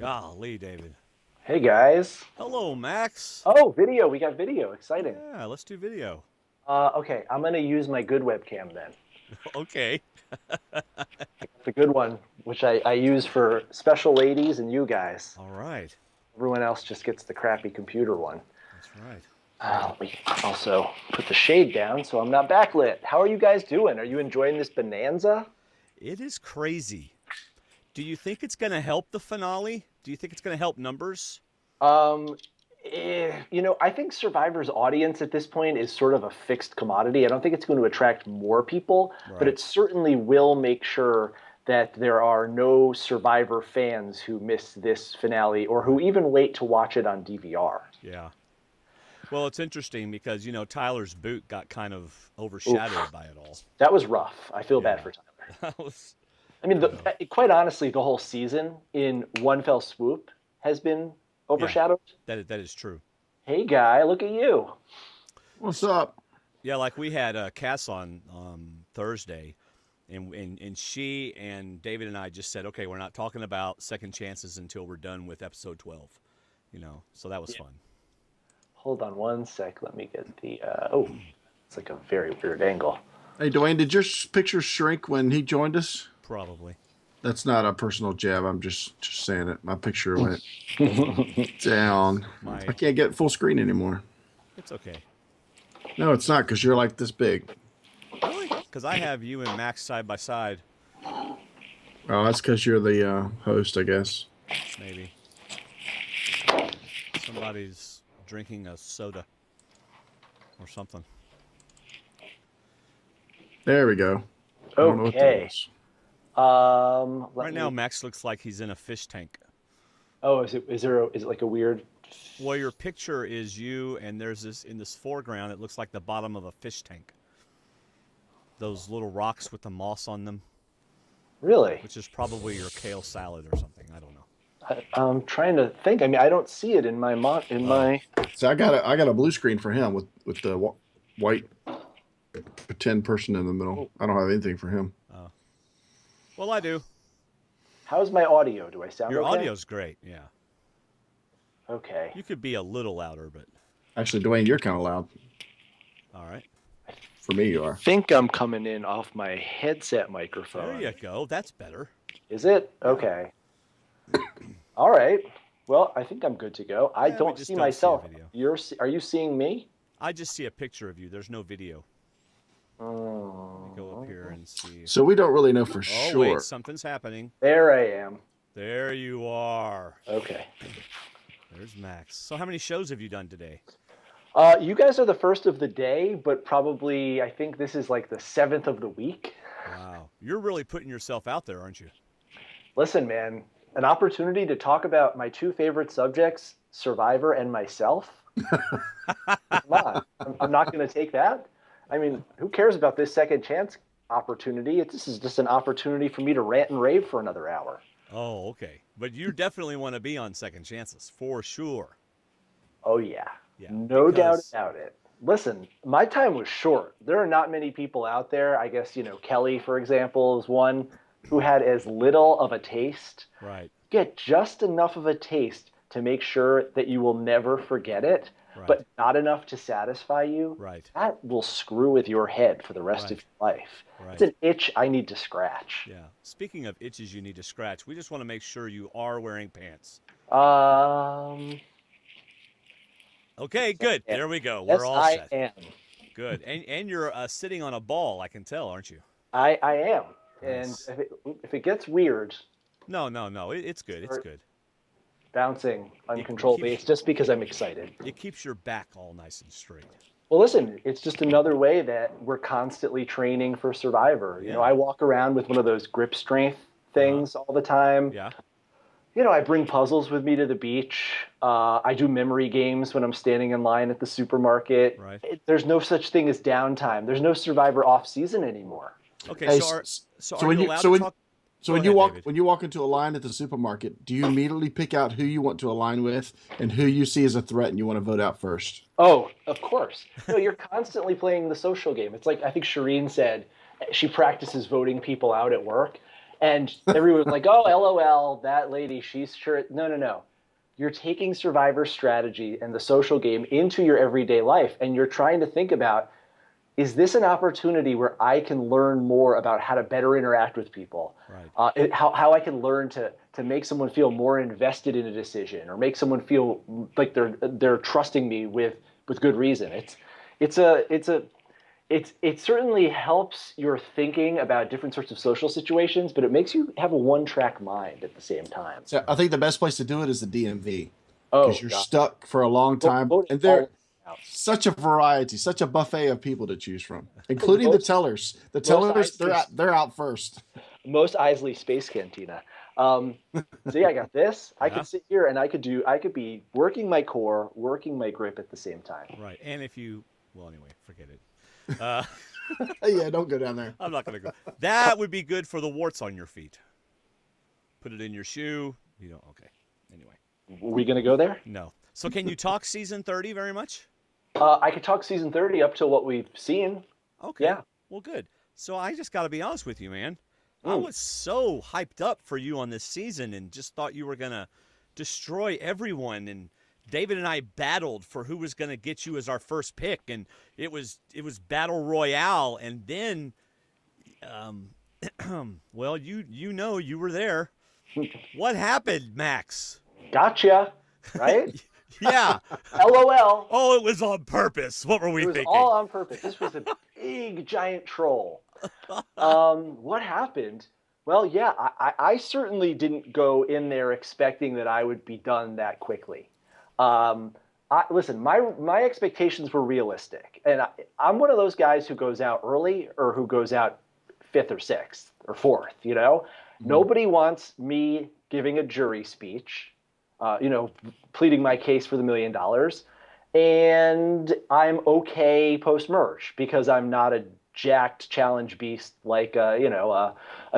Golly, David. Hey guys. Hello, Max. Oh, video. We got video. Exciting. Yeah, let's do video. Okay, I'm gonna use my good webcam then. Okay. The good one, which I use for special ladies and you guys. All right. Everyone else just gets the crappy computer one. That's right. Let me also put the shade down so I'm not backlit. How are you guys doing? Are you enjoying this bonanza? It is crazy. Do you think it's going to help the finale? Do you think it's going to help numbers? Um, I think Survivor's audience at this point is sort of a fixed commodity. I don't think it's going to attract more people, but Right. it certainly will make sure that there are no Survivor fans who miss this finale or who even wait to watch it on DVR. Yeah. Well, it's interesting because, Tyler's boot got kind of overshadowed Oof, by it all. that was rough. I feel bad Yeah. for Tyler. That was, I mean, you know, quite honestly, the whole season in one fell swoop has been yeah, overshadowed. that is true. Hey, guy, look at you. What's up? Yeah, like we had Cass on Thursday, and she and David and I just said, okay, we're not talking about second chances until we're done with episode 12. So that was Yeah. fun. Hold on one sec. Let me get the. It's like a very weird angle. Hey, Dwayne, did your picture shrink when he joined us? Probably. That's not a personal jab. I'm just saying it. My picture went down. I can't get full screen anymore. It's okay. No, it's not because you're like this big. Really? Because I have you and Max side by side, Oh, that's because you're the host, I guess. maybe. Somebody's drinking a soda or something. There we go. I don't know what that Okay. is. Right now, Max looks like he's in a fish tank. Oh, is it like a weird? Well, your picture is you, and there's this in this foreground. It looks like the bottom of a fish tank. Those little rocks with the moss on them, Really? which is probably your kale salad or something. I don't know. I'm trying to think. I mean, I don't see it in my my. So I got a blue screen for him with the white pretend person in the middle. I don't have anything for him. Well, I do. How's my audio? Do I sound Your okay? audio's great. Yeah. Okay. You could be a little louder, but Actually, Dwayne, you're kind of loud. all right. For me, you are. I think I'm coming in off my headset microphone. There you go. That's better. Is it? Okay. All right. Well, I think I'm good to go. I Yeah, we don't just see don't see a myself. video. Are you seeing me? I just see a picture of you. There's no video. Oh. Let me go up here and see. So we don't really know for Oh, sure. wait. Something's happening. There I am. There you are. Okay. There's Max. So how many shows have you done today? You guys are the first of the day, but probably I think this is like the 7th of the week. Wow. You're really putting yourself out there, aren't you? Listen, man, an opportunity to talk about my two favorite subjects, Survivor and myself. Come on, I'm not going to take that. I mean, who cares about this second chance opportunity? This is just an opportunity for me to rant and rave for another hour. Oh, okay. But you definitely want to be on Second Chances, for sure. Oh, yeah. Yeah, No doubt because- about it. Listen, my time was short. There are not many people out there. I guess, Kelly, for example, is one who had as little of a taste. Right. Get just enough of a taste to make sure that you will never forget it, Right. but not enough to satisfy you. Right. That will screw with your head for the rest Right. of your life. Right. It's an itch I need to scratch. Yeah. Speaking of itches you need to scratch, we just want to make sure you are wearing pants. Okay, good. Yeah. There we go. Yes, We're all I set. am. Good. And you're sitting on a ball, I can tell, aren't you? I am. Nice. And if it gets weird, No. It's good. It's good. bouncing uncontrollably, it's just because I'm excited. It keeps your back all nice and straight. Well, listen, it's just another way that we're constantly training for Survivor. Yeah. I walk around with one of those grip strength things all the time. Yeah. I bring puzzles with me to the beach. I do memory games when I'm standing in line at the supermarket. Right. There's no such thing as downtime. There's no Survivor off season anymore. Okay, Hey, so so are when you you- allowed so to when- talk? So Go when you ahead, walk David. when you walk into a line at the supermarket, do you immediately pick out who you want to align with and who you see as a threat and you want to vote out first? Oh, of course. No, you're constantly playing the social game. It's like I think Shireen said she practices voting people out at work. And everyone's like, oh, LOL, that lady, she's sure. No, no, no. You're taking Survivor strategy and the social game into your everyday life, and you're trying to think about, is this an opportunity where I can learn more about how to better interact with people? Right. How I can learn to make someone feel more invested in a decision, or make someone feel like they're trusting me with good reason. It certainly helps your thinking about different sorts of social situations, but it makes you have a one-track mind at the same time. So I think the best place to do it is the DMV because Oh you're God, stuck for a long time, voting and all there out. such a variety, such a buffet of people to choose from, including the Most tellers. The most tellers, Isley, they're out first. most Isley Space Cantina. So yeah, I got this. I Yeah. could sit here and I could be working my core, working my grip at the same time. Right. And if you, well, anyway, forget it. Yeah, don't go down there. I'm not going to go. That would be good for the warts on your feet. Put it in your shoe. You don't. Okay. Anyway. Are we gonna go there? No. So can you talk season 30 very much? I could talk season 30 up to what we've seen. Okay. Yeah. Well, good. So I just got to be honest with you, man. I was so hyped up for you on this season and just thought you were going to destroy everyone. And David and I battled for who was going to get you as our first pick. And it was Battle Royale. And then, well, you were there. What happened, Max? Gotcha. Right? Yeah. LOL. Oh, it was on purpose. What were we It was thinking? all on purpose. This was a big, giant troll. What happened? Well, yeah, I certainly didn't go in there expecting that I would be done that quickly. Listen, my expectations were realistic, and I'm one of those guys who goes out early or who goes out fifth or sixth or fourth. Nobody wants me giving a jury speech, pleading my case for the $1 million. And I'm okay post-merge because I'm not a jacked challenge beast like a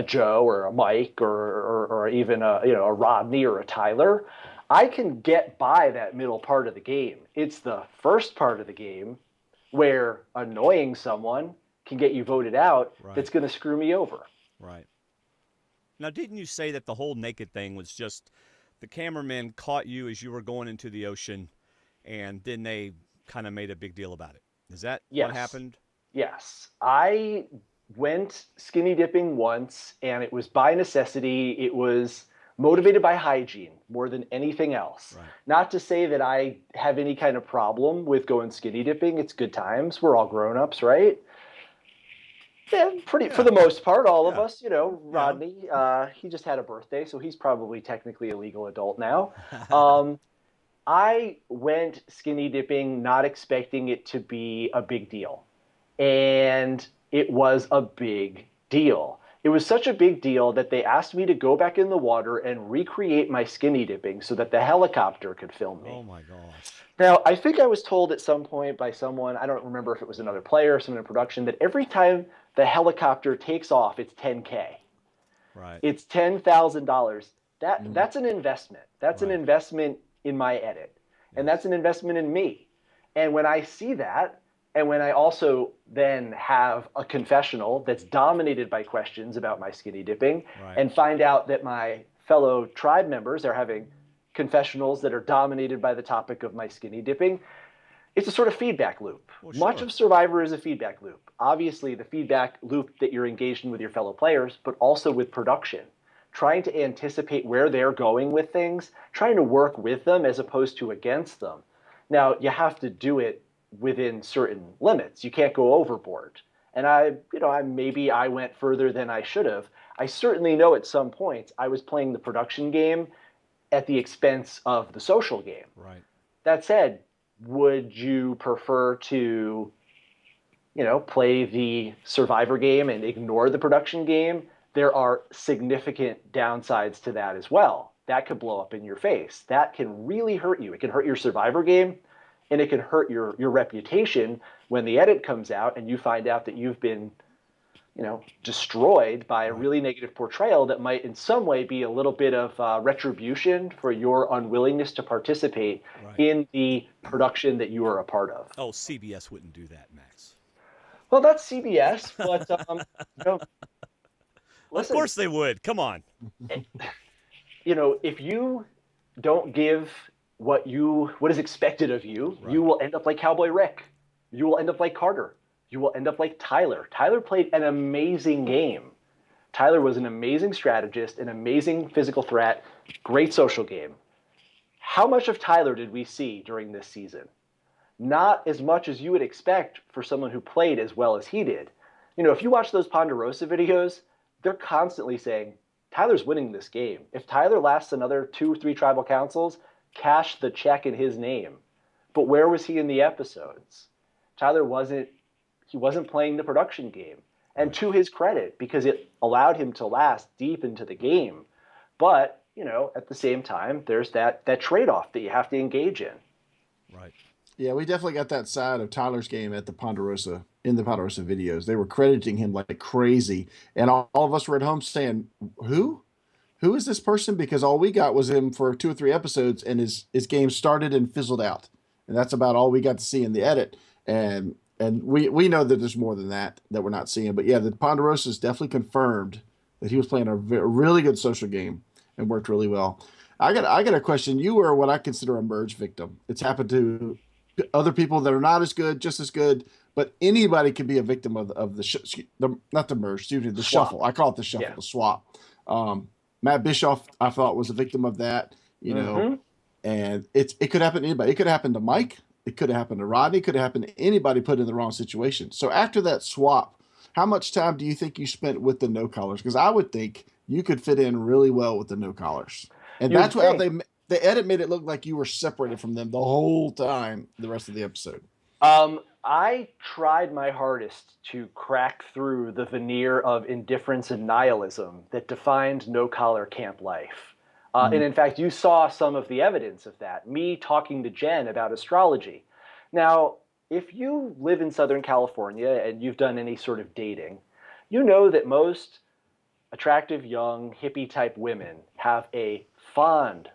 Joe or a Mike or even a Rodney or a Tyler. I can get by that middle part of the game. It's the first part of the game where annoying someone can get you voted out. Right. That's going to screw me over. Right. Now, didn't you say that the whole naked thing was just the cameraman caught you as you were going into the ocean, and then they kind of made a big deal about it? Is that Yes. what happened? Yes. I went skinny dipping once, and it was by necessity. It was motivated by hygiene more than anything else. Right. Not to say that I have any kind of problem with going skinny dipping. It's good times. We're all grown-ups, right? Yeah, for the most part, all of us, Rodney, he just had a birthday, so he's probably technically a legal adult now. I went skinny dipping not expecting it to be a big deal. And it was a big deal. It was such a big deal that they asked me to go back in the water and recreate my skinny dipping so that the helicopter could film me. Oh, my gosh. Now, I think I was told at some point by someone, I don't remember if it was another player or someone in production, that every time the helicopter takes off, it's $10K. Right. It's $10,000. That's an investment. That's an Right. investment in my edit. And that's an investment in me. And when I see that, and when I also then have a confessional that's dominated by questions about my skinny dipping, Right. and find out that my fellow tribe members are having confessionals that are dominated by the topic of my skinny dipping, it's a sort of feedback loop. Well, Much sure. of Survivor is a feedback loop. Obviously, the feedback loop that you're engaged in with your fellow players, but also with production. Trying to anticipate where they're going with things, trying to work with them as opposed to against them. Now, you have to do it within certain limits. You can't go overboard. And maybe I went further than I should have. I certainly know at some points I was playing the production game at the expense of the social game. Right. That said, would you prefer to, play the Survivor game and ignore the production game? There are significant downsides to that as well. That could blow up in your face. That can really hurt you. It can hurt your Survivor game, and it can hurt your reputation when the edit comes out and you find out that you've been, destroyed by a really negative portrayal that might in some way be a little bit of retribution for your unwillingness to participate in the production that you are a part of. Oh, CBS wouldn't do that, Max. Well, that's CBS, but Of course they would. Come on. You know, if you don't give what is expected of you, Right. you will end up like Cowboy Rick. You will end up like Carter. You will end up like Tyler. Tyler played an amazing game. Tyler was an amazing strategist, an amazing physical threat, great social game. How much of Tyler did we see during this season? Not as much as you would expect for someone who played as well as he did. You know, if you watch those Ponderosa videos, they're constantly saying, Tyler's winning this game. If Tyler lasts another 2 or 3 tribal councils, cash the check in his name. But where was he in the episodes? Tyler wasn't playing the production game. And to his credit, because it allowed him to last deep into the game. But, you know, at the same time, there's that trade-off that you have to engage in. Right. Yeah, we definitely got that side of Tyler's game at the Ponderosa in the Ponderosa videos. They were crediting him like crazy, and all of us were at home saying, "Who is this person?" Because all we got was him for 2 or 3 episodes, and his game started and fizzled out, and that's about all we got to see in the edit. And we know that there's more than that we're not seeing. But yeah, the Ponderosa's definitely confirmed that he was playing a really good social game and worked really well. I got a question. You were what I consider a merge victim. It's happened to other people that are not as good, just as good, but anybody can be a victim of not the merge, excuse me, the Swap. shuffle. I call it the shuffle, Yeah. the swap. Matt Bischoff, I thought, was a victim of that, you know, and it could happen to anybody. It could happen to Mike. It could have happened to Rodney. It could have happened to anybody put in the wrong situation. So after that swap, how much time do you think you spent with the no collars? Because I would think you could fit in really well with the no collars, and that's how the edit made it look like you were separated from them the whole time, the rest of the episode. I tried my hardest to crack through the veneer of indifference and nihilism that defined no-collar camp life. And in fact, you saw some of the evidence of that, me talking to Jen about astrology. Now, if you live in Southern California and you've done any sort of dating, you know that most attractive, young, hippie-type women have a fond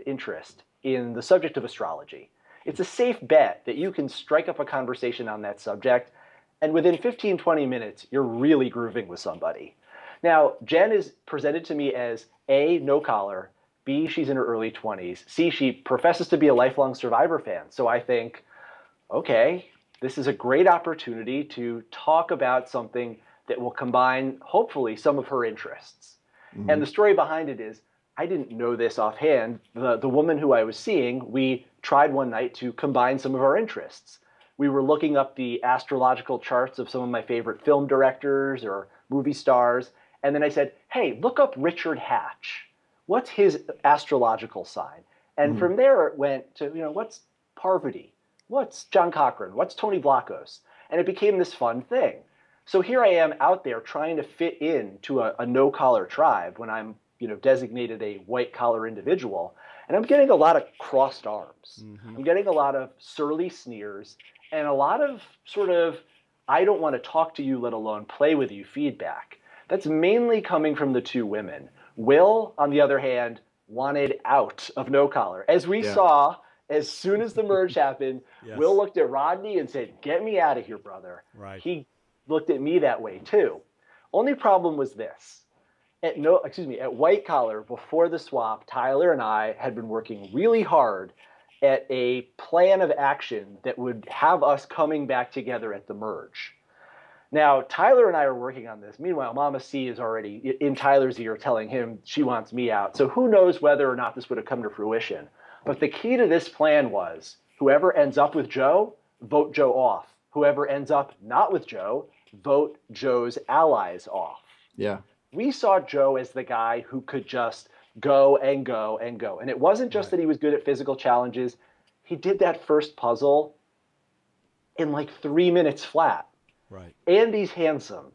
interest in the subject of astrology. It's a safe bet that you can strike up a conversation on that subject, and within 15, 20 minutes, you're really grooving with somebody. Now, Jen is presented to me as A, no collar, B, she's in her early 20s, C, she professes to be a lifelong Survivor fan. So I think, okay, this is a great opportunity to talk about something that will combine, hopefully, some of her interests. And the story behind it is, I didn't know this offhand. The woman who I was seeing, we tried one night to combine some of our interests. We were looking up the astrological charts of some of my favorite film directors or movie stars. And then I said, hey, look up Richard Hatch. What's his astrological sign? And from there it went to, you know, what's Parvati? What's John Cochran? What's Tony Vlachos? And it became this fun thing. So here I am out there trying to fit into a no-collar tribe when I'm, you know, designated a white-collar individual, and I'm getting a lot of crossed arms. I'm getting a lot of surly sneers and a lot of sort of, I don't want to talk to you, let alone play with you feedback. That's mainly coming from the two women. Will, on the other hand, wanted out of no collar. As we saw, as soon as the merge happened, Will looked at Rodney and said, get me out of here, brother. Right. He looked at me that way too. Only problem was this. At white collar, before the swap, Tyler and I had been working really hard at a plan of action that would have us coming back together at the merge. Now, Tyler and I are working on this. Meanwhile, Mama C is already in Tyler's ear telling him she wants me out. So who knows whether or not this would have come to fruition. But the key to this plan was whoever ends up with Joe, vote Joe off. Whoever ends up not with Joe, vote Joe's allies off. Yeah. We saw Joe as the guy who could just go and go and go. And it wasn't just that he was good at physical challenges. He did that first puzzle in like 3 minutes flat. Right. And he's handsome.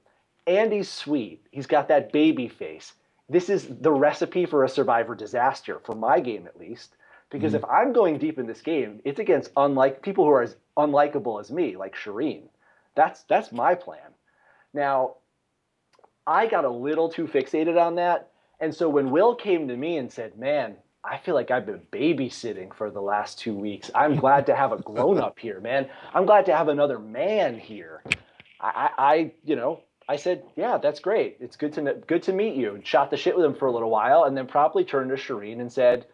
And he's sweet. He's got that baby face. This is the recipe for a Survivor disaster, for my game at least. Because if I'm going deep in this game, it's against people who are as unlikable as me, like Shireen. That's my plan. Now, I got a little too fixated on that. And so when Will came to me and said, man, I feel like I've been babysitting for the last 2 weeks. I'm glad to have a grown-up here, man. I'm glad to have another man here. I I said, yeah, that's great. It's good to meet you. And shot the shit with him for a little while, and then promptly turned to Shireen and said,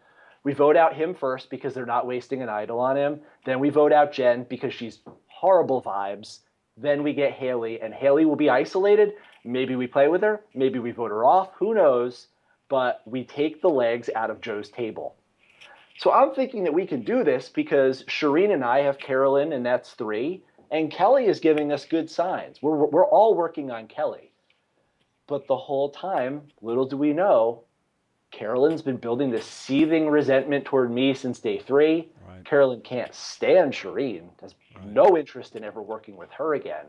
we vote out him first because they're not wasting an idol on him. Then we vote out Jen because she's horrible vibes. Then we get Haley, and Haley will be isolated. Maybe we play with her. Maybe we vote her off. Who knows? But we take the legs out of Joe's table. So I'm thinking that we can do this because Shireen and I have Carolyn, and that's 3. And Kelly is giving us good signs. We're all working on Kelly. But the whole time, little do we know, Carolyn's been building this seething resentment toward me since day 3. Right. Carolyn can't stand Shireen, has no interest in ever working with her again.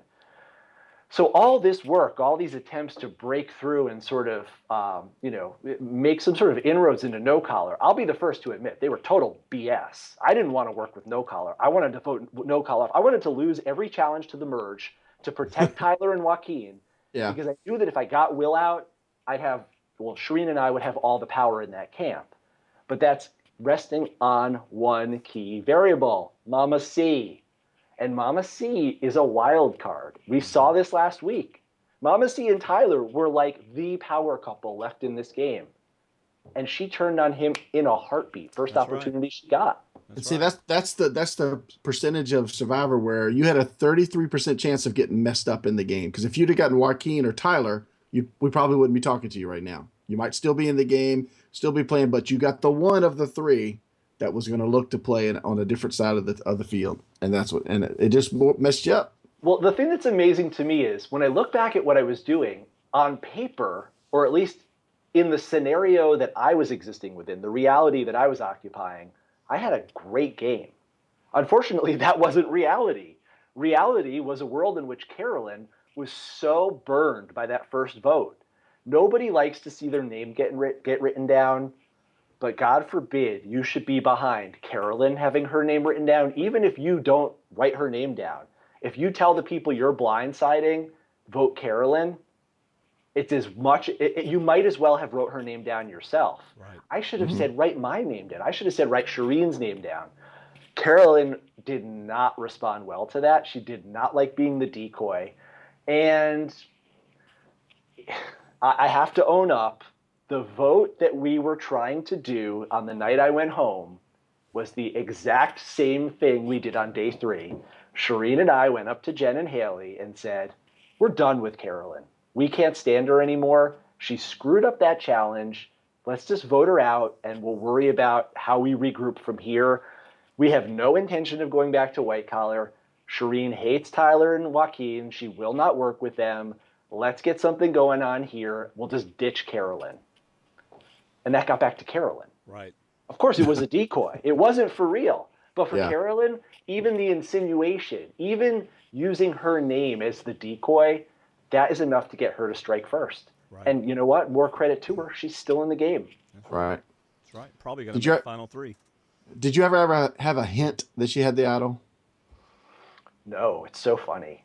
So all this work, all these attempts to break through and sort of, make some sort of inroads into No Collar, I'll be the first to admit they were total BS. I didn't want to work with No Collar. I wanted to vote No Collar. I wanted to lose every challenge to the merge to protect Tyler and Joaquin. Yeah. Because I knew that if I got Will out, Shireen and I would have all the power in that camp. But that's resting on one key variable, Mama C. And Mama C is a wild card. We saw this last week. Mama C and Tyler were like the power couple left in this game. And she turned on him in a heartbeat. First opportunity she got. And see, that's the percentage of Survivor where you had a 33% chance of getting messed up in the game. Because if you'd have gotten Joaquin or Tyler, we probably wouldn't be talking to you right now. You might still be in the game, still be playing, but you got the one of the 3 that was going to look to play on a different side of the field, and it just messed you up. Well, the thing that's amazing to me is when I look back at what I was doing on paper, or at least in the scenario that I was existing within, the reality that I was occupying, I had a great game. Unfortunately, that wasn't reality. Reality was a world in which Carolyn was so burned by that first vote. Nobody likes to see their name get written down. But God forbid you should be behind Carolyn having her name written down, even if you don't write her name down. If you tell the people you're blindsiding, vote Carolyn, it's as much, you might as well have wrote her name down yourself. Right. I should have said, write my name down. I should have said, write Shireen's name down. Carolyn did not respond well to that. She did not like being the decoy. And I have to own up. The vote that we were trying to do on the night I went home was the exact same thing we did on day 3. Shireen and I went up to Jen and Haley and said, we're done with Carolyn. We can't stand her anymore. She screwed up that challenge. Let's just vote her out and we'll worry about how we regroup from here. We have no intention of going back to White Collar. Shireen hates Tyler and Joaquin. She will not work with them. Let's get something going on here. We'll just ditch Carolyn. And that got back to Carolyn. Right. Of course, it was a decoy. It wasn't for real. But for Yeah. Carolyn, even the insinuation, even using her name as the decoy, that is enough to get her to strike first. Right. And you know what? More credit to her. She's still in the game. Right. That's right. Probably going to Did be you- the final 3. Did you ever have a hint that she had the idol? No, it's so funny.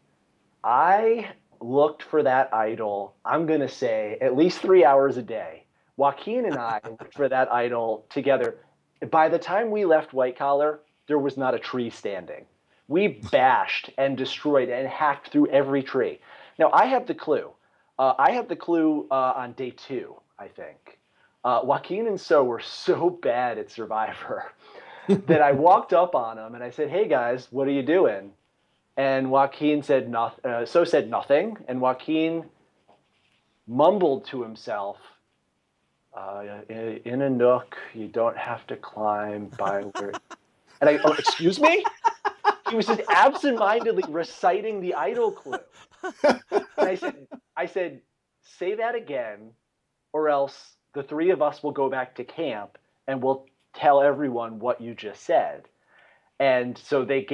I looked for that idol, I'm going to say, at least 3 hours a day. Joaquin and I looked for that idol together. By the time we left White Collar, there was not a tree standing. We bashed and destroyed and hacked through every tree. Now, I have the clue. On day 2, I think. Joaquin and So were so bad at Survivor that I walked up on them and I said, hey, guys, what are you doing? And Joaquin said nothing. So said nothing. And Joaquin mumbled to himself, in a nook, you don't have to climb by where. And excuse me? He was just absentmindedly reciting the idol clue. And I said, say that again, or else the 3 of us will go back to camp and we'll tell everyone what you just said. And so they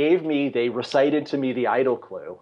recited to me the idol clue.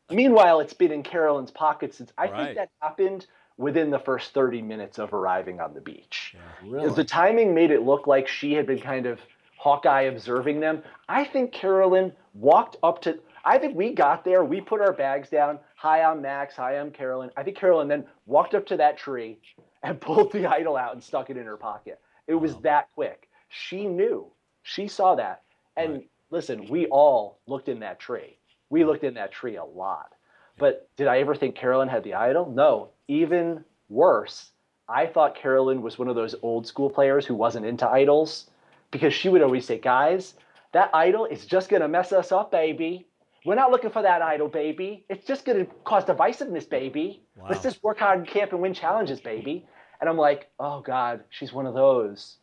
Meanwhile, it's been in Carolyn's pocket since I think that happened within the first 30 minutes of arriving on the beach. Yeah. Really? The timing made it look like she had been kind of Hawkeye observing them. I think Carolyn walked up to, I think we got there, we put our bags down. Hi, I'm Max. Hi, I'm Carolyn. I think Carolyn then walked up to that tree and pulled the idol out and stuck it in her pocket. It was that quick. She knew. She saw that. And listen, we all looked in that tree. We looked in that tree a lot. But did I ever think Carolyn had the idol? No. Even worse, I thought Carolyn was one of those old school players who wasn't into idols because she would always say, guys, that idol is just going to mess us up, baby. We're not looking for that idol, baby. It's just going to cause divisiveness, baby. Wow. Let's just work hard in camp and win challenges, baby. And I'm like, oh, God, she's one of those.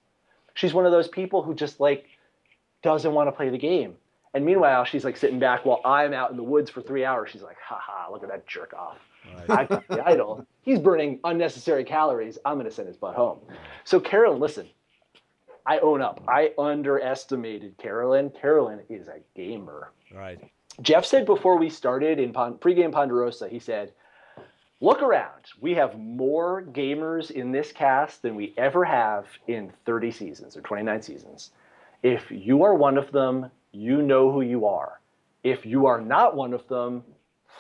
She's one of those people who just like doesn't want to play the game. And meanwhile, she's like sitting back while I'm out in the woods for 3 hours. She's like, haha, look at that jerk off. Right. I got the idol. He's burning unnecessary calories. I'm going to send his butt home. So Carolyn, listen, I own up. I underestimated Carolyn. Carolyn is a gamer. Right. Jeff said before we started in pregame Ponderosa, he said, look around. We have more gamers in this cast than we ever have in 30 seasons or 29 seasons. If you are one of them, you know who you are. If you are not one of them,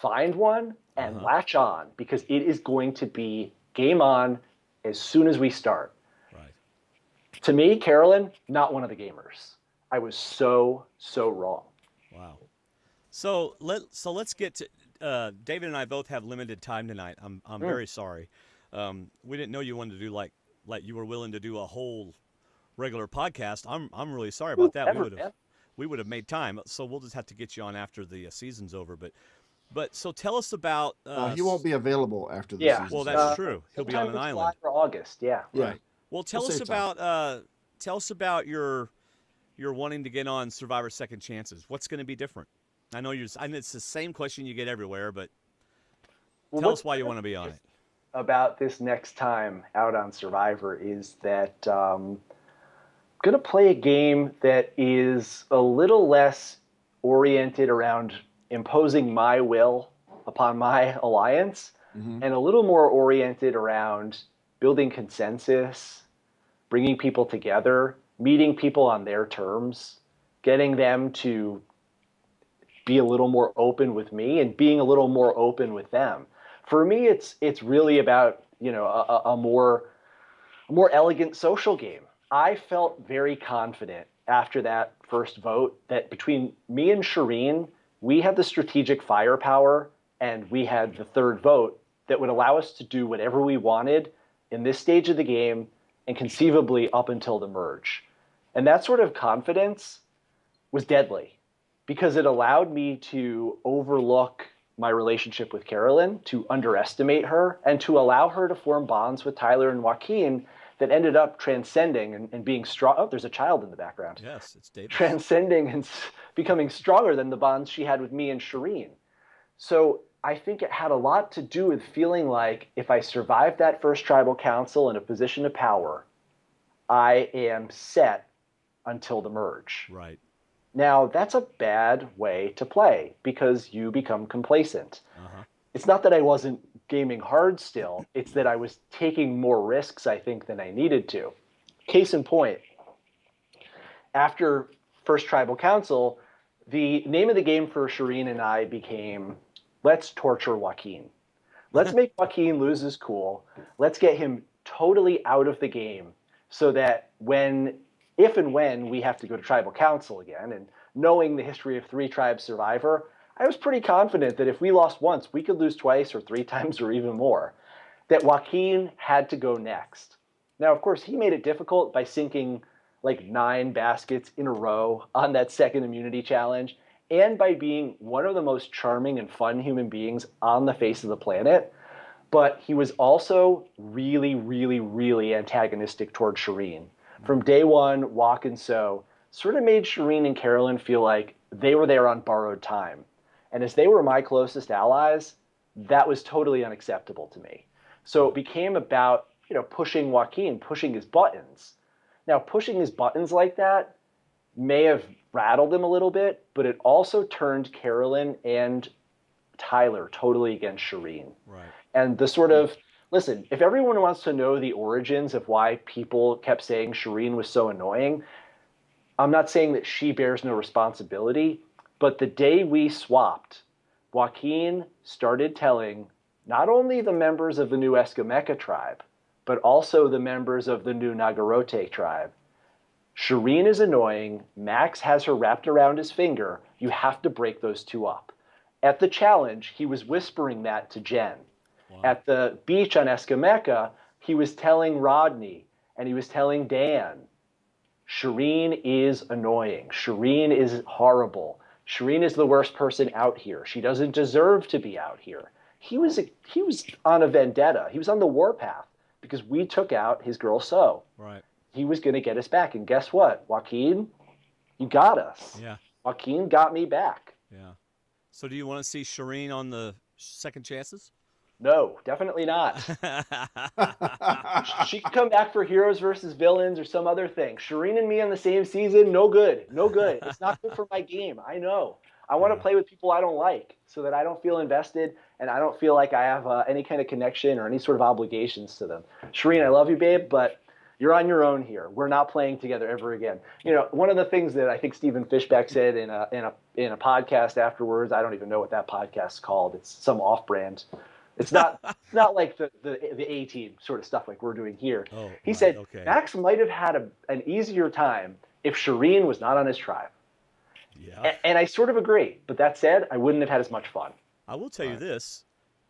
find one and latch on because it is going to be game on as soon as we start. Right. To me, Carolyn, not one of the gamers. I was so wrong. Wow. So let's get to David and I both have limited time tonight. I'm very sorry. We didn't know you wanted to do like you were willing to do a whole regular podcast. I'm really sorry about that. We would have made time. So we'll just have to get you on after the season's over. But so tell us about. He won't be available after the season. Well, that's true. He'll be on an island for August. Yeah. Right. Well, tell us about your wanting to get on Survivor Second Chances. What's going to be different? I know it's the same question you get everywhere, but tell us why you want to be on it. About this next time out on Survivor is that I'm going to play a game that is a little less oriented around imposing my will upon my alliance and a little more oriented around building consensus, bringing people together, meeting people on their terms, getting them to be a little more open with me and being a little more open with them. For me, it's really about, a more elegant social game. I felt very confident after that first vote that between me and Shireen, we had the strategic firepower and we had the third vote that would allow us to do whatever we wanted in this stage of the game and conceivably up until the merge. And that sort of confidence was deadly because it allowed me to overlook my relationship with Carolyn, to underestimate her, and to allow her to form bonds with Tyler and Joaquin that ended up transcending and being strong. Oh, there's a child in the background. Yes, it's David. Transcending and becoming stronger than the bonds she had with me and Shireen. So I think it had a lot to do with feeling like if I survived that first tribal council in a position of power, I am set until the merge. Right. Now, that's a bad way to play because you become complacent. It's not that I wasn't gaming hard still. It's that I was taking more risks, I think, than I needed to. Case in point, after first tribal council, the name of the game for Shireen and I became, let's torture Joaquin. Let's make Joaquin lose his cool. Let's get him totally out of the game so that if and when we have to go to tribal council again, and knowing the history of 3 Tribes Survivor, I was pretty confident that if we lost once, we could lose twice or 3 times or even more, that Joaquin had to go next. Now, of course, he made it difficult by sinking like 9 baskets in a row on that second immunity challenge, and by being one of the most charming and fun human beings on the face of the planet. But he was also really, really, really antagonistic toward Shireen. From day one, Walk and So sort of made Shireen and Carolyn feel like they were there on borrowed time. And as they were my closest allies, that was totally unacceptable to me. So it became about, pushing Joaquin, pushing his buttons. Now, pushing his buttons like that may have rattled him a little bit, but it also turned Carolyn and Tyler totally against Shireen. Right. And the sort of, listen, if everyone wants to know the origins of why people kept saying Shireen was so annoying, I'm not saying that she bears no responsibility, but the day we swapped, Joaquin started telling not only the members of the new Escameca tribe, but also the members of the new Nagarote tribe, Shireen is annoying, Max has her wrapped around his finger, you have to break those 2 up. At the challenge, he was whispering that to Jen. Wow. At the beach on Escamecca, he was telling Rodney and he was telling Dan, Shireen is annoying. Shireen is horrible. Shireen is the worst person out here. She doesn't deserve to be out here. He was on a vendetta. He was on the warpath because we took out his girl So. Right. He was going to get us back. And guess what? Joaquin, you got us. Yeah. Joaquin got me back. Yeah. So do you want to see Shireen on the second chances? No, definitely not. She could come back for Heroes versus Villains or some other thing. Shireen and me on the same season, no good. No good. It's not good for my game. I know. I want to play with people I don't like so that I don't feel invested and I don't feel like I have any kind of connection or any sort of obligations to them. Shireen, I love you, babe, but you're on your own here. We're not playing together ever again. You know, one of the things that I think Stephen Fishback said in a podcast afterwards, I don't even know what that podcast's called. It's some off-brand. It's not like the A-Team sort of stuff like we're doing here. Oh, he right, said okay. Max might have had an easier time if Shireen was not on his tribe. Yeah. And I sort of agree. But that said, I wouldn't have had as much fun. I will tell you this.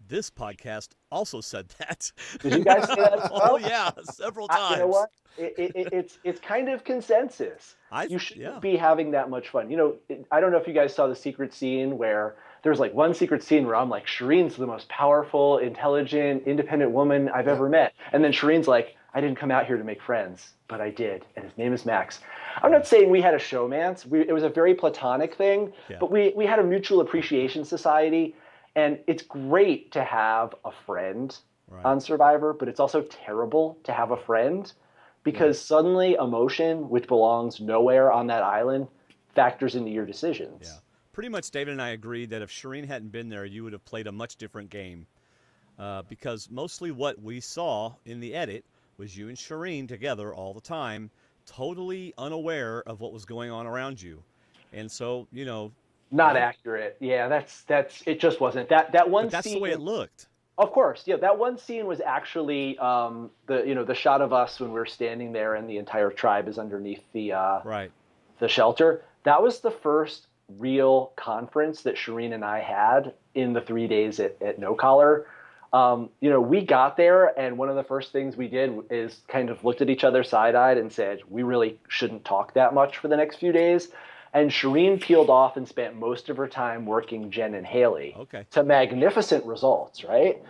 This podcast also said that. Did you guys say that as well? Oh, yeah, several times. You know what? It's kind of consensus. You shouldn't be having that much fun. You know, I don't know if you guys saw the secret scene where there's like one secret scene where I'm like, Shireen's the most powerful, intelligent, independent woman I've ever met. And then Shireen's like, I didn't come out here to make friends, but I did. And his name is Max. I'm not saying we had a showmance. It was a very platonic thing, but we had a mutual appreciation society. And it's great to have a friend on Survivor, but it's also terrible to have a friend because suddenly emotion, which belongs nowhere on that island, factors into your decisions. Yeah. Pretty much David and I agreed that if Shireen hadn't been there, you would have played a much different game because mostly what we saw in the edit was you and Shireen together all the time, totally unaware of what was going on around you. And so, you know, not accurate. Yeah, that's it just wasn't. That one but that's scene, the way it looked. Of course. Yeah, that one scene was actually the shot of us when we're standing there and the entire tribe is underneath the shelter. That was the first real conference that Shireen and I had in the 3 days at No Collar. We got there and one of the first things we did is kind of looked at each other side-eyed and said, we really shouldn't talk that much for the next few days. And Shireen peeled off and spent most of her time working Jen and Haley to magnificent results, right?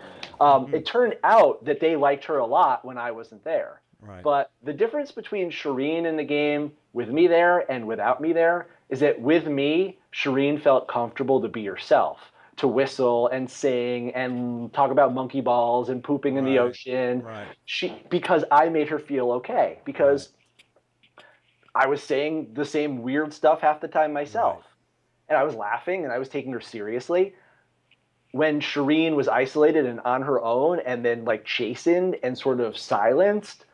It turned out that they liked her a lot when I wasn't there. Right. But the difference between Shireen in the game with me there and without me there is that with me, Shireen felt comfortable to be herself, to whistle and sing and talk about monkey balls and pooping in the ocean. Because I made her feel okay. Because I was saying the same weird stuff half the time myself. And I was laughing and I was taking her seriously. When Shireen was isolated and on her own and then like chastened and sort of silenced,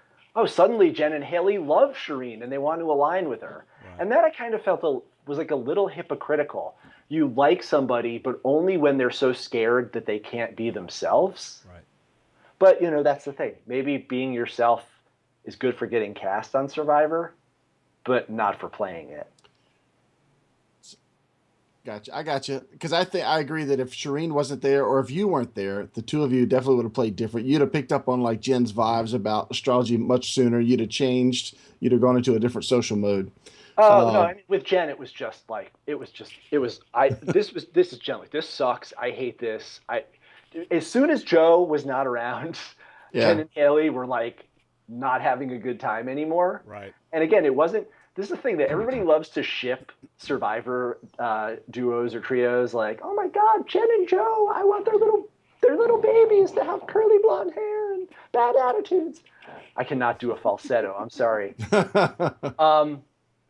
suddenly Jen and Haley love Shireen and they want to align with her. And that I kind of felt was like a little hypocritical. You like somebody, but only when they're so scared that they can't be themselves. Right. But, that's the thing. Maybe being yourself is good for getting cast on Survivor, but not for playing it. Gotcha. I gotcha. Because I agree that if Shireen wasn't there or if you weren't there, the two of you definitely would have played different. You'd have picked up on like Jen's vibes about astrology much sooner. You'd have changed. You'd have gone into a different social mode. Oh no! I mean, with Jen, it was just like this is Jen. Like, this sucks. I hate this. As soon as Joe was not around, Jen and Haley were like not having a good time anymore. Right. And again, it wasn't. This is the thing that everybody loves to ship Survivor duos or trios. Like, oh my God, Jen and Joe! I want their little babies to have curly blonde hair and bad attitudes. I cannot do a falsetto. I'm sorry.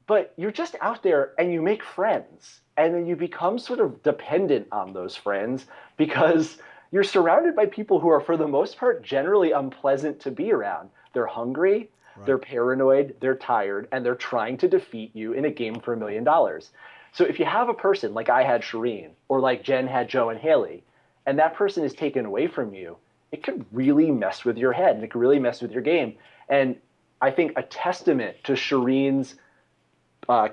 But you're just out there and you make friends and then you become sort of dependent on those friends because you're surrounded by people who are, for the most part, generally unpleasant to be around. They're hungry, they're paranoid, they're tired, and they're trying to defeat you in a game for $1 million. So if you have a person like I had Shireen or like Jen had Joe and Haley, and that person is taken away from you, it could really mess with your head and it could really mess with your game. And I think a testament to Shireen's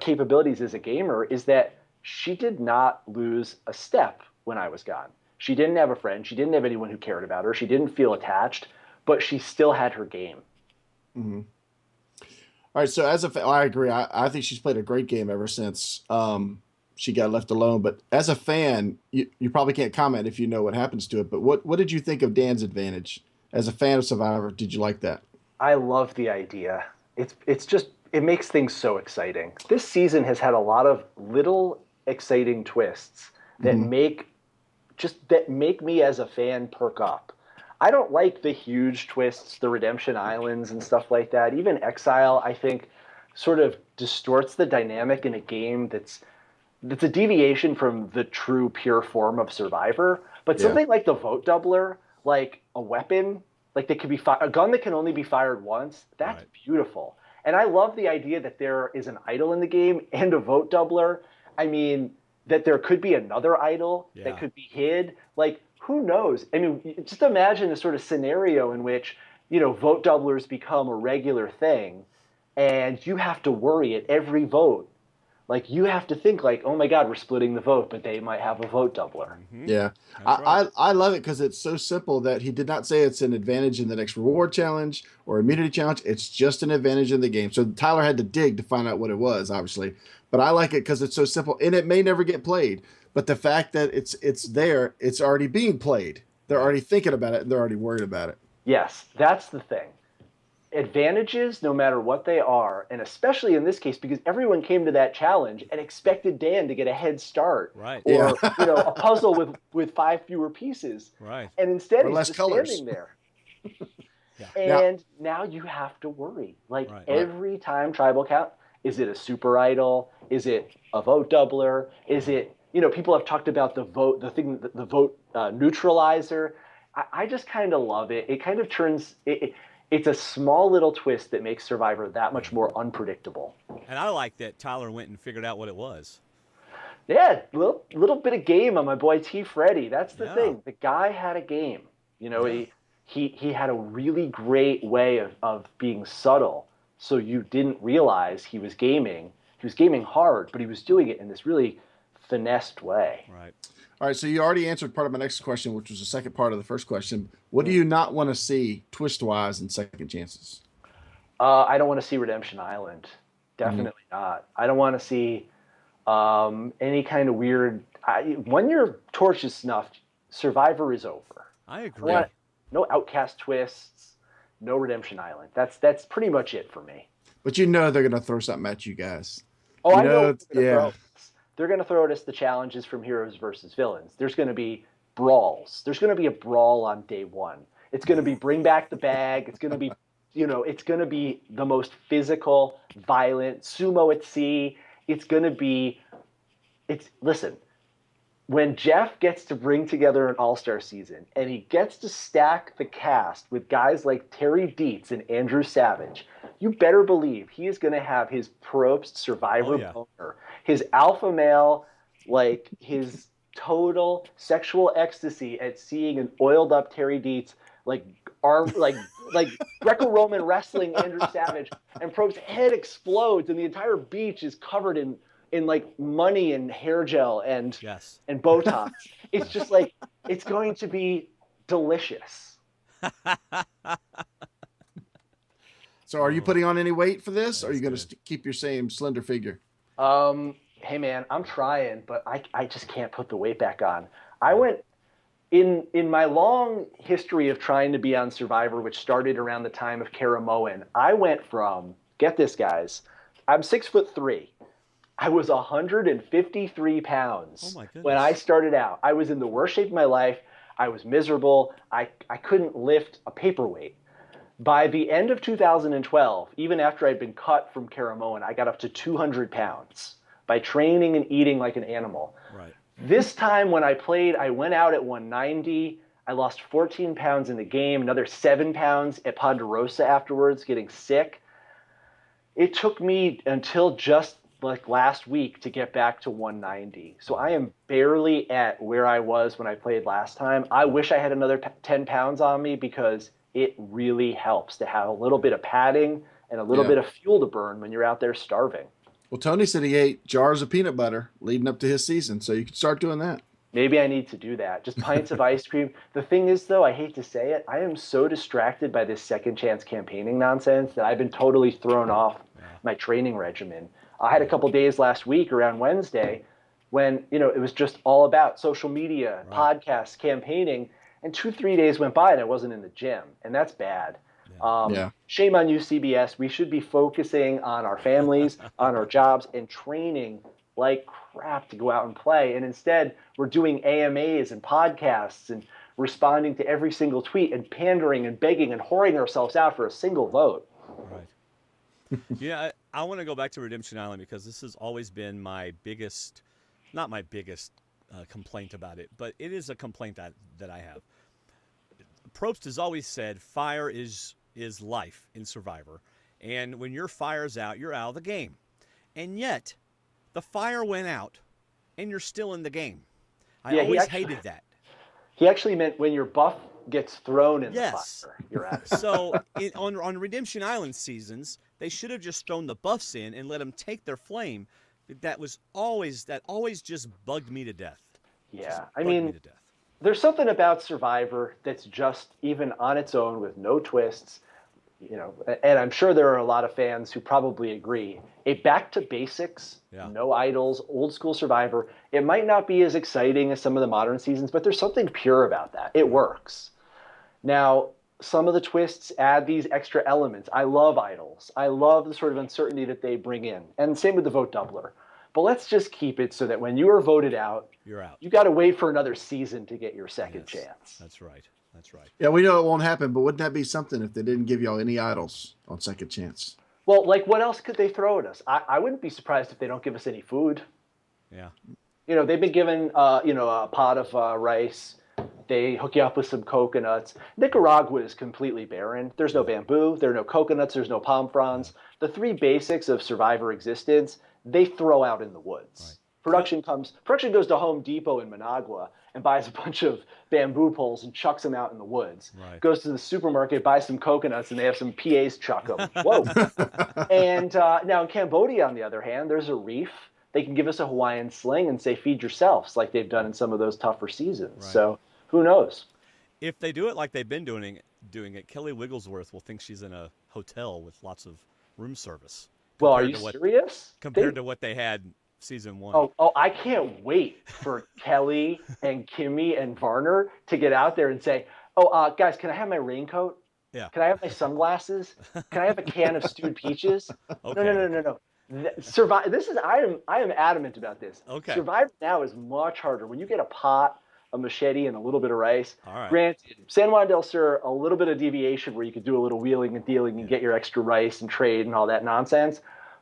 capabilities as a gamer is that she did not lose a step when I was gone. She didn't have a friend. She didn't have anyone who cared about her. She didn't feel attached, but she still had her game. Mm-hmm. All right, so I agree. I think she's played a great game ever since she got left alone. But as a fan, you probably can't comment if you know what happens to it. But what did you think of Dan's advantage? As a fan of Survivor, did you like that? I love the idea. It's just it makes things so exciting. This season has had a lot of little exciting twists that Mhm. make me as a fan perk up. I don't like the huge twists, the Redemption Islands and stuff like that. Even Exile, I think, sort of distorts the dynamic in a game that's a deviation from the true pure form of Survivor. But Yeah. something like the vote doubler, like a weapon, like that could be a gun that can only be fired once. That's Right. beautiful. And I love the idea that there is an idol in the game and a vote doubler. I mean, that there could be another idol Yeah. that could be hid. Like, who knows? I mean, just imagine a sort of scenario in which, vote doublers become a regular thing and you have to worry at every vote. Like, you have to think like, oh my God, we're splitting the vote, but they might have a vote doubler. Mm-hmm. Yeah, That's right. I love it because it's so simple that he did not say it's an advantage in the next reward challenge or immunity challenge. It's just an advantage in the game. So Tyler had to dig to find out what it was, obviously. But I like it because it's so simple, and it may never get played. But the fact that it's there, it's already being played. They're Right. already thinking about it, and they're already worried about it. Yes, that's the thing. Advantages, no matter what they are, and especially in this case, because everyone came to that challenge and expected Dan to get a head start, Right. or Yeah. a puzzle with 5 fewer pieces, Right. and instead Or he's less just colors. standing there. Yeah. And now you have to worry. Like Right. every time tribal count, is it a super idol? Is it a vote doubler? Is it people have talked about the vote neutralizer. I just kind of love it. It kind of turns it's a small little twist that makes Survivor that much more unpredictable. And I like that Tyler went and figured out what it was. Yeah, little bit of game on my boy T. Freddy. That's the Yeah. thing. The guy had a game. Yeah. He had a really great way of being subtle, so you didn't realize he was gaming. He was gaming hard, but he was doing it in this really finessed way. Right. All right, so you already answered part of my next question, which was the second part of the first question. What do you not want to see twist-wise in Second Chances? I don't want to see Redemption Island. Definitely not. I don't want to see any kind of weird. When your torch is snuffed, Survivor is over. I agree. No outcast twists, no Redemption Island. That's pretty much it for me. But you know they're going to throw something at you guys. Oh, You I know know, what they're yeah. gonna throw. They're going to throw at us the challenges from Heroes versus Villains. There's going to be brawls. There's going to be a brawl on day one. It's going to be bring back the bag. It's going to be, it's going to be the most physical, violent sumo at sea. It's going to be. Listen. When Jeff gets to bring together an all-star season and he gets to stack the cast with guys like Terry Dietz and Andrew Savage, you better believe he is going to have his Probst Survivor boner, his alpha male, like his total sexual ecstasy at seeing an oiled up Terry Dietz like Greco-Roman wrestling Andrew Savage, and Probst's head explodes and the entire beach is covered in like money and hair gel and Botox. It's just like it's going to be delicious. So are you putting on any weight for this? Or are you going to keep your same slender figure? Hey man, I'm trying, but I just can't put the weight back on. I went in my long history of trying to be on Survivor, which started around the time of Karamoan. I went from, get this guys, I'm 6'3". I was 153 pounds when I started out. I was in the worst shape of my life. I was miserable. I couldn't lift a paperweight. By the end of 2012, even after I'd been cut from Karamoan, I got up to 200 pounds by training and eating like an animal. Right. This time when I played, I went out at 190. I lost 14 pounds in the game, another 7 pounds at Ponderosa afterwards, getting sick. It took me until just like last week to get back to 190. So I am barely at where I was when I played last time. I wish I had another 10 pounds on me because it really helps to have a little bit of padding and a little bit of fuel to burn when you're out there starving. Well, Tony said he ate jars of peanut butter leading up to his season, so you can start doing that. Maybe I need to do that. Just pints of ice cream. The thing is, though, I hate to say it, I am so distracted by this second chance campaigning nonsense that I've been totally thrown off my training regimen. I had a couple days last week around Wednesday when, it was just all about social media, podcasts, campaigning, and 2-3 days went by and I wasn't in the gym, and that's bad. Shame on you, CBS. We should be focusing on our families, on our jobs, and training like crap to go out and play. And instead, we're doing AMAs and podcasts and responding to every single tweet and pandering and begging and whoring ourselves out for a single vote. Right. Yeah, I want to go back to Redemption Island because this has always been my biggest, not my biggest complaint about it, but it is a complaint that I have. Probst has always said fire is life in Survivor. And when your fire's out, you're out of the game. And yet, the fire went out, and you're still in the game. I always hated that. He actually meant when your buff gets thrown in the fire, you're out. So on Redemption Island seasons, they should have just thrown the buffs in and let them take their flame. That always just bugged me to death. Yeah, I mean, there's something about Survivor that's just even on its own with no twists. And I'm sure there are a lot of fans who probably agree. A back to basics, no idols, old school Survivor. It might not be as exciting as some of the modern seasons, but there's something pure about that. It works. Now, some of the twists add these extra elements. I love idols. I love the sort of uncertainty that they bring in. And same with the vote doubler. But let's just keep it so that when you are voted out, you're out. You got to wait for another season to get your second chance. That's right. That's right. Yeah, we know it won't happen, but wouldn't that be something if they didn't give y'all any idols on second chance? Well, like what else could they throw at us? I wouldn't be surprised if they don't give us any food. Yeah. They've been given, a pot of rice. They hook you up with some coconuts. Nicaragua is completely barren. There's no bamboo. There are no coconuts. There's no palm fronds. The three basics of Survivor existence, they throw out in the woods. Right. Production goes to Home Depot in Managua and buys a bunch of bamboo poles and chucks them out in the woods. Right. Goes to the supermarket, buys some coconuts, and they have some PAs chuck them. Whoa. And now in Cambodia, on the other hand, there's a reef. They can give us a Hawaiian sling and say, feed yourselves, like they've done in some of those tougher seasons. Right. So who knows? If they do it like they've been doing it, Kelly Wigglesworth will think she's in a hotel with lots of room service. Well, are you serious? Compared to what they had season 1. Oh, I can't wait for Kelly and Kimmy and Varner to get out there and say, guys, can I have my raincoat? Yeah. Can I have my sunglasses? Can I have a can of stewed peaches? Okay. No. I am adamant about this. Okay. Survivor now is much harder. When you get a pot, a machete, and a little bit of rice. All right. Granted, San Juan del Sur, a little bit of deviation where you could do a little wheeling and dealing and get your extra rice and trade and all that nonsense.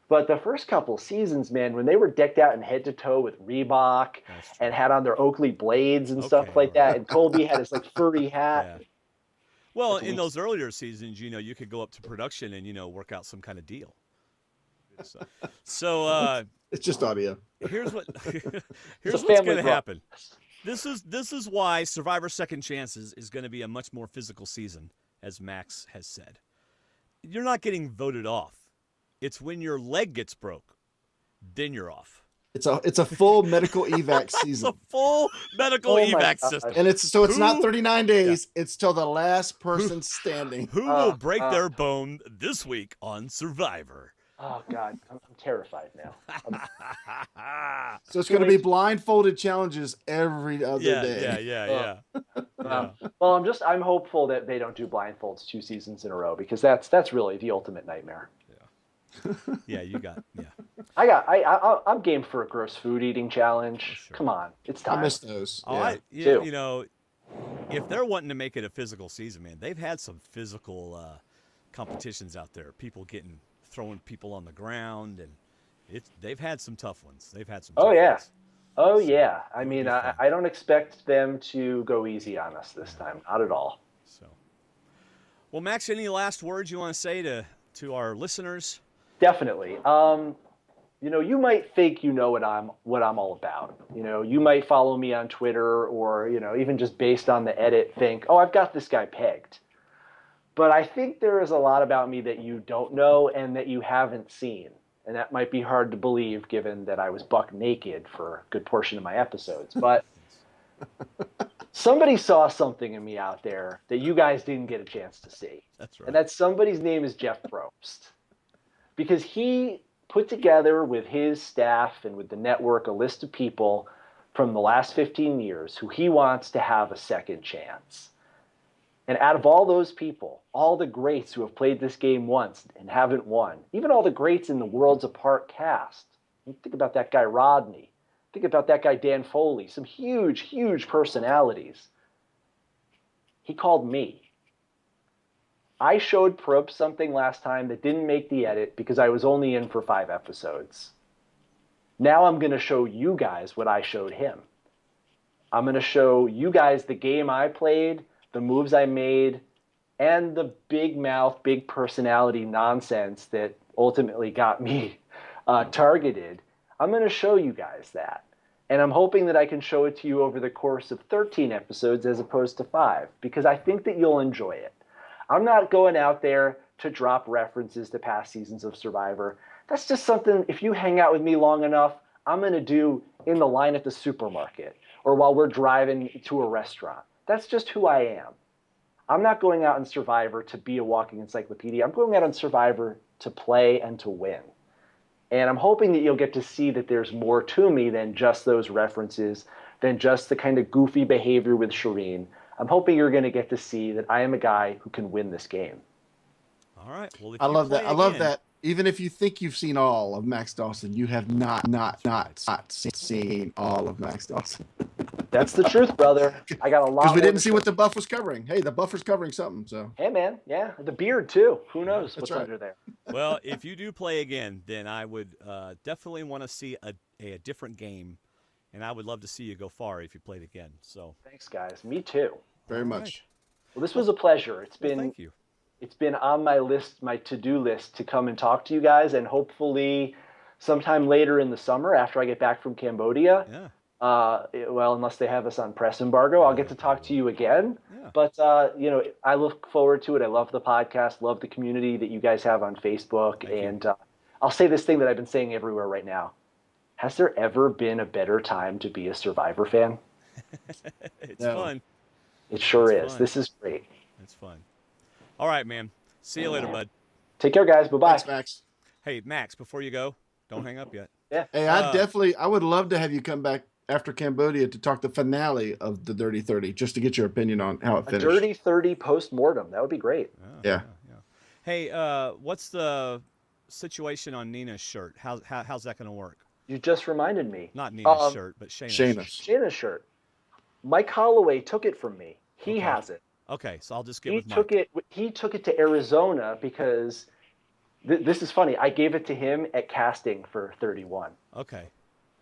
But the first couple seasons, man, when they were decked out in head to toe with Reebok and had on their Oakley blades and stuff like that, and Colby had his furry hat. Yeah. Well, in those earlier seasons, you could go up to production and work out some kind of deal. So it's just audio. Here's what's going to happen. This is why Survivor Second Chances is going to be a much more physical season, as Max has said. You're not getting voted off. It's when your leg gets broke, then you're off. It's a full medical evac season. It's a full medical evac system. And it's not 39 days. Yeah. It's till the last person standing. Who will break their bone this week on Survivor? Oh, God. I'm terrified now. So it's going to be blindfolded challenges every other day. Yeah. Well, I'm hopeful that they don't do blindfolds 2 seasons in a row because that's really the ultimate nightmare. Yeah, you got. I'm game for a gross food eating challenge. Sure. Come on, it's time. I miss those. If they're wanting to make it a physical season, man, they've had some physical competitions out there. People throwing people on the ground, and they've had some tough ones. Oh yeah. I mean, I don't expect them to go easy on us this time. Not at all. So, well, Max, any last words you want to say to our listeners? Definitely. You might think you know what I'm all about. You might follow me on Twitter or, even just based on the edit think, oh, I've got this guy pegged. But I think there is a lot about me that you don't know and that you haven't seen. And that might be hard to believe given that I was buck naked for a good portion of my episodes. But Somebody saw something in me out there that you guys didn't get a chance to see. That's right. And that somebody's name is Jeff Probst. Because he put together with his staff and with the network a list of people from the last 15 years who he wants to have a second chance. And out of all those people, all the greats who have played this game once and haven't won, even all the greats in the Worlds Apart cast, think about that guy Rodney, think about that guy Dan Foley, some huge, huge personalities. He called me. I showed Probst something last time that didn't make the edit because I was only in for 5 episodes. Now I'm going to show you guys what I showed him. I'm going to show you guys the game I played, the moves I made, and the big mouth, big personality nonsense that ultimately got me targeted. I'm going to show you guys that. And I'm hoping that I can show it to you over the course of 13 episodes as opposed to 5, because I think that you'll enjoy it. I'm not going out there to drop references to past seasons of Survivor. That's just something, if you hang out with me long enough, I'm going to do in the line at the supermarket or while we're driving to a restaurant. That's just who I am. I'm not going out in Survivor to be a walking encyclopedia. I'm going out on Survivor to play and to win. And I'm hoping that you'll get to see that there's more to me than just those references, than just the kind of goofy behavior with Shireen. I'm hoping you're going to get to see that I am a guy who can win this game. All right. Well, if I you love that. play I love again- that. Even if you think you've seen all of Max Dawson, you have not seen all of Max Dawson. That's the truth, brother. I got a lot. Because we more didn't to see show. what the buff was covering. Hey, the buffer's covering something. So Hey, man. Yeah, the beard too. Who knows That's what's right. under there? Well, if you do play again, then I would definitely want to see a different game, and I would love to see you go far if you played again. So Thanks, guys. Me too. very all much. right. Well, this was a pleasure. Well, thank you. It's been on my list, my to-do list, to come and talk to you guys, and hopefully sometime later in the summer after I get back from Cambodia. Yeah. Well, unless they have us on press embargo, I'll get to talk to you again. Yeah. But I look forward to it. I love the podcast, love the community that you guys have on Facebook, Thank you. and I'll say this thing that I've been saying everywhere right now. Has there ever been a better time to be a Survivor fan? It's No. fun. It sure It's is. fun. This is great. It's fun. All right, man. See you later, bud. Take care, guys. Bye-bye. Thanks, Max. Hey, Max, before you go, don't hang up yet. Yeah. Hey, I would love to have you come back after Cambodia to talk the finale of the Dirty 30, just to get your opinion on how it A finished. Dirty 30 post-mortem. That would be great. Yeah. Hey, what's the situation on Nina's shirt? How's that going to work? You just reminded me. Not Nina's shirt, but Shayna's. Shayna's. Shayna's shirt. Mike Holloway took it from me. He Okay. has it. Okay, so I'll just get He with Mike. took it to Arizona because this is funny. I gave it to him at casting for 31. Okay.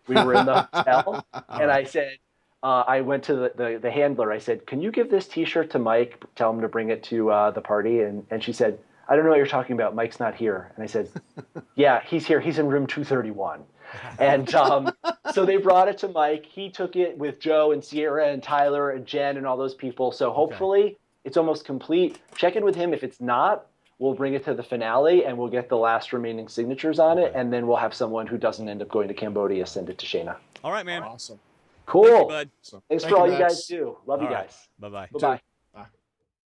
We were in the hotel, and I said, I went to the handler. I said, "Can you give this T-shirt to Mike? Tell him to bring it to the party." And she said, "I don't know what you're talking about. Mike's not here." And I said, "Yeah, he's here. He's in room 231." And so they brought it to Mike. He took it with Joe and Sierra and Tyler and Jen and all those people. So hopefully it's almost complete. Check in with him. If it's not, we'll bring it to the finale and we'll get the last remaining signatures on it. Okay. And then we'll have someone who doesn't end up going to Cambodia send it to Shayna. All right, man. Awesome. Cool. Thank you, bud. So, Thanks thank for all you Max. guys do. Love All you right. guys. Bye-bye. Bye-bye.